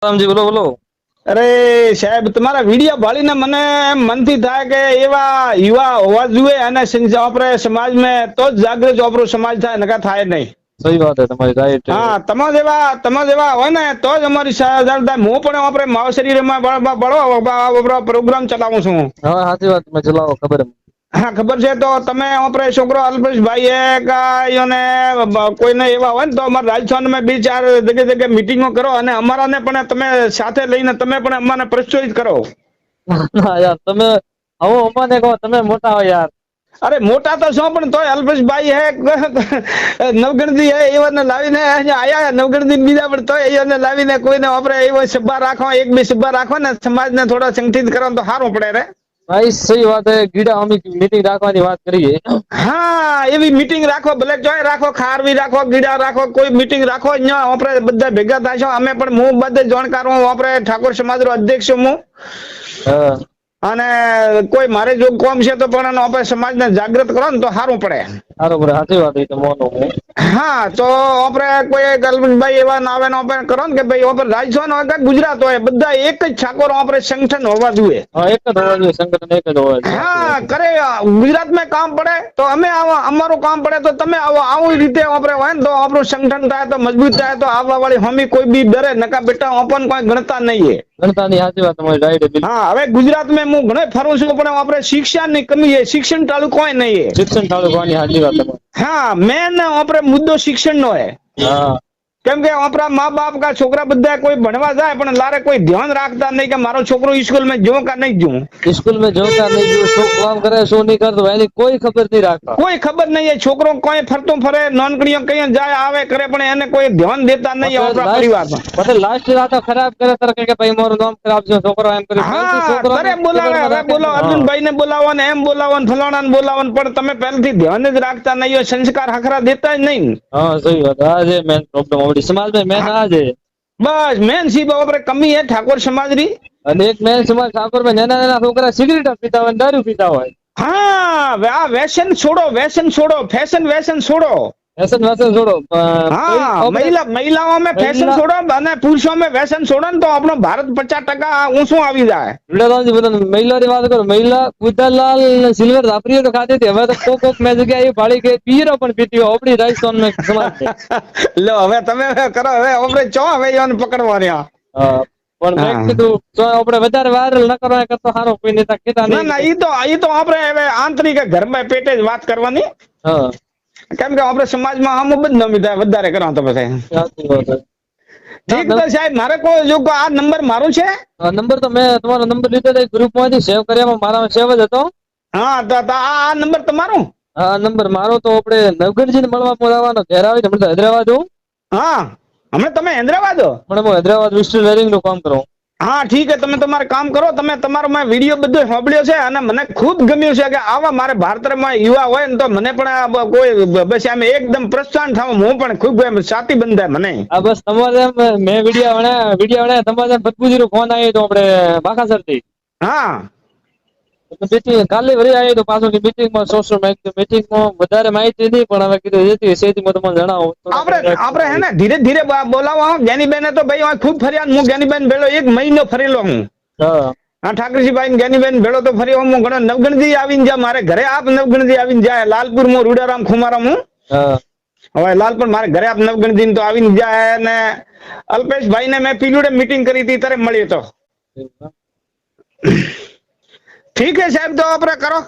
રામજી બોલો બોલો। અરે સાહેબ, તમારા વિડીયો ભાળીને મને મનથી થાય કે એવા યુવા હોવા જોઈએ અને આપણે સમાજમાં તો જ જાગૃત આપણો સમાજ થાય, નકા થાય નહીં। સહી વાત है તમારી રાઈટ। હા, તમે જેવા હોય ને તો જ અમારી થાય। હું પણ આપણે માવ શરીરમાં બળો પ્રોગ્રામ ચલાવું છું। હા સાચી વાત, તમે ચલાવો ખબર है। હા ખબર છે। તો તમે આપણે છોકરો અલ્પેશભાઈ ને કોઈને એવા હોય ને તો અમારા રાજસ્થાનમાં 2-4 જગ્યાએ મીટિંગો કરો અને અમારાને પણ તમે સાથે લઈને તમે પણ અમને પ્રોત્સાહિત કરો। ના યાર, તમે આવો અમને કહો, તમે મોટા હો યાર। અરે મોટા તો છો પણ તોય અલ્પેશભાઈ નવગણજી એવાને લાવીને આયા નવગણજી બીજા પણ તોય એને લાવીને કોઈને આપણે એવો સભા રાખવા, 1-2 સભા રાખવા ને સમાજને થોડા સંગઠિત કરવા તો સારું પડે રે। ભાઈ સહી વાત है, ગીડા અમી મીટિંગ રાખવાની વાત કરીએ। હા, એવી મીટિંગ રાખો, ભલે જોઈ રાખો, ખારવી રાખો, ગીડા રાખો, કોઈ મીટિંગ રાખો, અહીંયા આપણે બધા ભેગા થાશો। અમે પણ હું બધે જાણકાર હું, આપણે ઠાકોર સમાજનો અધ્યક્ષ છું હું। હા, અને કોઈ મારે જો કોમ છે તો પણ આપણે સમાજને જાગૃત કરો ને તો સારું પડે। બરાબર, સાચી વાત છે તમારી। હા, તો આપણે કોઈ અલ્પેશભાઈ એવા નાવે આપણે કરો ને કે ભાઈ આપણે રાજસ્થાન હોય કે ગુજરાત હોય, બધા એક જ ઠાકોર આપણે સંગઠન હોવા જોઈએ। હા, એક જ હોવા જોઈએ, સંગઠન એક જ હોવા જોઈએ। હા, કરે ગુજરાતમાં કામ પડે તો અમે આવો, અમારું કામ પડે તો તમે આવો। આવી રીતે આપણે હોય ને તો આપણું સંગઠન થાય, તો મજબૂત થાય, તો આવવા વાળી હોમી કોઈ બી ડરે નકા બેટા ઓપન કોઈ ગણતા નહીં। ગણતાની સાચી વાત તમારી રાઈટ। હા, હવે ગુજરાતમાં હું ઘણો ફરું છું પણ આપણે શિક્ષણની કમી છે, શિક્ષણ ચાલુ કોઈ નહીં। શિક્ષણ તાલુકાની સાચી વાત તમારી। હા, મેન આપણે મુદ્દો શિક્ષણનો છે। હા, કેમ કે આપણા મા બાપ કા છોકરા બધા કોઈ ભણવા જાય પણ લારે કોઈ ધ્યાન રાખતા નહીં કે મારો છોકરો સ્કૂલમાં જો કે નહીં જો। स्कूल में जो का नहीं, जो शो काम करे शो नहीं करतो, એની કોઈ ખબર નહીં રાખતા। કોઈ ખબર નહીં, એ છોકરો કોઈ ફરતો ફરે, નાનકડીઓ કઈ જાય આવે કરે પણ એને કોઈ ધ્યાન દેતા નહીં આપણા પરિવારમાં। પછી લાસ્ટ રાતો ખરાબ કરે તારે કે ભાઈ મારું નામ ખરાબ છે, છોકરો એમ કરે, પહેલથી હા, છોકરાને તરે બોલાવે, હવે બોલો અર્જુનભાઈ ને બોલાવો ને એમ બોલાવો ને ફલાણા ને બોલાવો, પણ તમે પહેલથી ધ્યાન જ રાખતા નહીં, સંસ્કાર હખરા દેતા જ નહીં। હા સહી વાત, આ છે મેન પ્રોબ્લેમ આપણી સમાજમાં, મેન આ છે। બસ મેન સી આપણે કમી છે ઠાકોર સમાજની। અને એક મેન સમાજ ઠાકોરમાં નાના નાના છોકરા સિગરેટ પીતા હોય, દારૂ પીતા હોય। હા, આ વ્યસન છોડો, વ્યસન છોડો, ફેશન વ્યસન છોડો। વ્યસન વ્યસન છોડો। हाँ, महिलाओं में फैशन छोड़ो અને પુરુષો में व्यसन छोड़ो तो આપણો ભારત 50% ઊંચું આવી જાય। મહિલાની વાત કરો, મહિલા ગુદાલાલ સિલ્વર વાપરીઓ તો ખાતી હતી, હવે તો કોક મેં જગ્યાએ ભાળી ગઈ પીરો પણ પીતી હોય આપણી રાજસ્થાનમાં સમાજ। લો હવે તમે કરો, હવે આપણે ચો હવે એને પકડવાની। હા, પણ મેં કીધું તો આપણે વધારે વાયરલ ન કરવા કરતો સારો, કોઈ નેતા કીધા ના ના, ઈ તો આપણે હવે આંતરિક ઘરમાં પેટે જ વાત કરવાની। હા, કેમ કે આપણે સમાજમાં આમ બદનામી થાય વધારે કરો તો પછી। ઠીક તો સાહેબ, મારે કોઈ જો આ નંબર મારું છે। નંબર તો મેં તમારો નંબર લીધો હતો ગ્રુપમાંથી, સેવ કર્યામાં મારા સેવ જ હતો। હા, તો આ નંબર તમારો? હા, નંબર મારો તો આપણે નવગણજીને મળવા બોલાવવાનો, ઘેર આવીને હું તો હૈદરાબાદ હું। હા, હમણાં તમે હૈદરાબાદ હો? પણ હું હૈદરાબાદ વિસ્ટલ વેરિંગ નું કામ કરું। હા ઠીક છે, તમે તમારું કામ કરો, તમે તમારો મેં વિડીયો બધો સાંભળ્યો છે અને મને ખૂબ ગમ્યું છે કે આવા મારે ભારતમાં યુવા હોય ને તો મને પણ કોઈ બસ આમ એકદમ પ્રોત્સાહન થાવ, હું પણ ખૂબ સાથી બંધાય મને। હા બસ તમારે મેં વિડીયો વણ્યા તમારે ભતભુજી નો ફોન આવ્યો તો આપણે બાકાસર થી। હા, મીટિંગ કાલે વળી આવી તો પાછો મીટિંગમાં મીટિંગમાં વધારે માહિતી નહીં, પણ હવે કીધું જેથી સેથી હું તમને જણાવું। આપણે હે ને ધીરે ધીરે બોલાવો। જ્ઞાનીબેન તો ભાઈ ખૂબ ફર્યા, હું જ્ઞાનીબેન ભેળો 1 મહિનો ફરેલો હું। હા, હા, ઠાકરજીભાઈ જ્ઞાનીબેન ભેળો તો ફરી હું ઘણો નવગણજી આવીને જાય મારે ઘરે, આપ નવગણજી આવીને જાય લાલપુર માં રૂડારામ ખુમારામ હું। હા, હવે લાલપુર મારે ઘરે આપ નવગણજી તો આવીને જાય ને અલ્પેશભાઈ ને મેં પીલુડે મીટિંગ કરી હતી ત્યારે મળ્યો તો। ઠીક છે સાહેબ, તો આપણે કરો।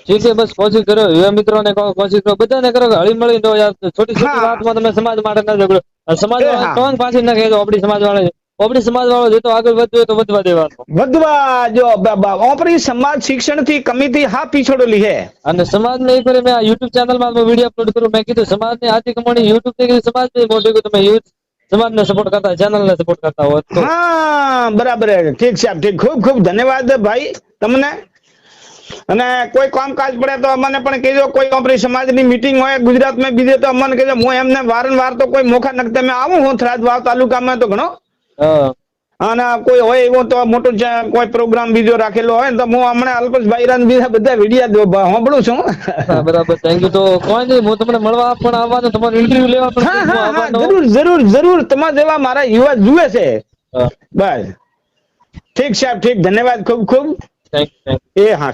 ઠીક છે, બસ કોશિશ કરો, યુવા મિત્રો ને કહો, કોશિશ કરો, બધાને કરો, હળી મળી તો યાર છોટી છોટી વાતમાં તમે સમાજ માટે ના ઝઘડો, સમાજ વાળા કોણ પાછી ના કહેજો, આપણી સમાજ વાળો જે તો આગળ વધ્યો તો વધવા દેવાનો। વધવા જો આપણી સમાજ શિક્ષણ થી કમી થી હા પીછોડેલી હે। અને સમાજ ને એક વાર મેં યુટ્યુબ ચેનલ માં વિડીયો અપલોડ કર્યો, મેં કીધું સમાજ ની આથી કમાણી યુટ્યુબ થી સમાજ ની મોટી, તમે સમાજ ને સપોર્ટ કરતા, ચેનલ ને સપોર્ટ કરતા હોય તો। હા બરાબર, ઠીક સાહેબ, ઠીક, ખૂબ ખૂબ ધન્યવાદ ભાઈ તમને। અને કોઈ કામકાજ પડે તો અમને પણ કહેજો, કોઈ આપણી સમાજની મીટિંગ હોય ગુજરાતમાં બીજે તો અમને કહેજો, હું એમને વારંવાર તો કોઈ મોખા નખતે મેં આવું હું થરાદ વાવ તાલુકામાં તો ઘણો। હા, અને કોઈ હોય એવો તો મોટો કોઈ પ્રોગ્રામ બીજો રાખેલો હોય ને તો હું હમણાં અલ્પેશભાઈ બીજા બધા વિડીયો સાંભળું છું। બરાબર, થેન્ક યુ। તો કોઈ નહીં, હું તમને મળવા પણ આવવાનો, તમારો ઇન્ટરવ્યુ લેવા પણ હા હા હા, આવવાનો। જરૂર જરૂર જરૂર, તમારા જેવા મારા યુવા જુએ છે। હા બસ ઠીક સાહેબ ઠીક ધન્યવાદ ખૂબ ખૂબ થેન્ક યુ એ હા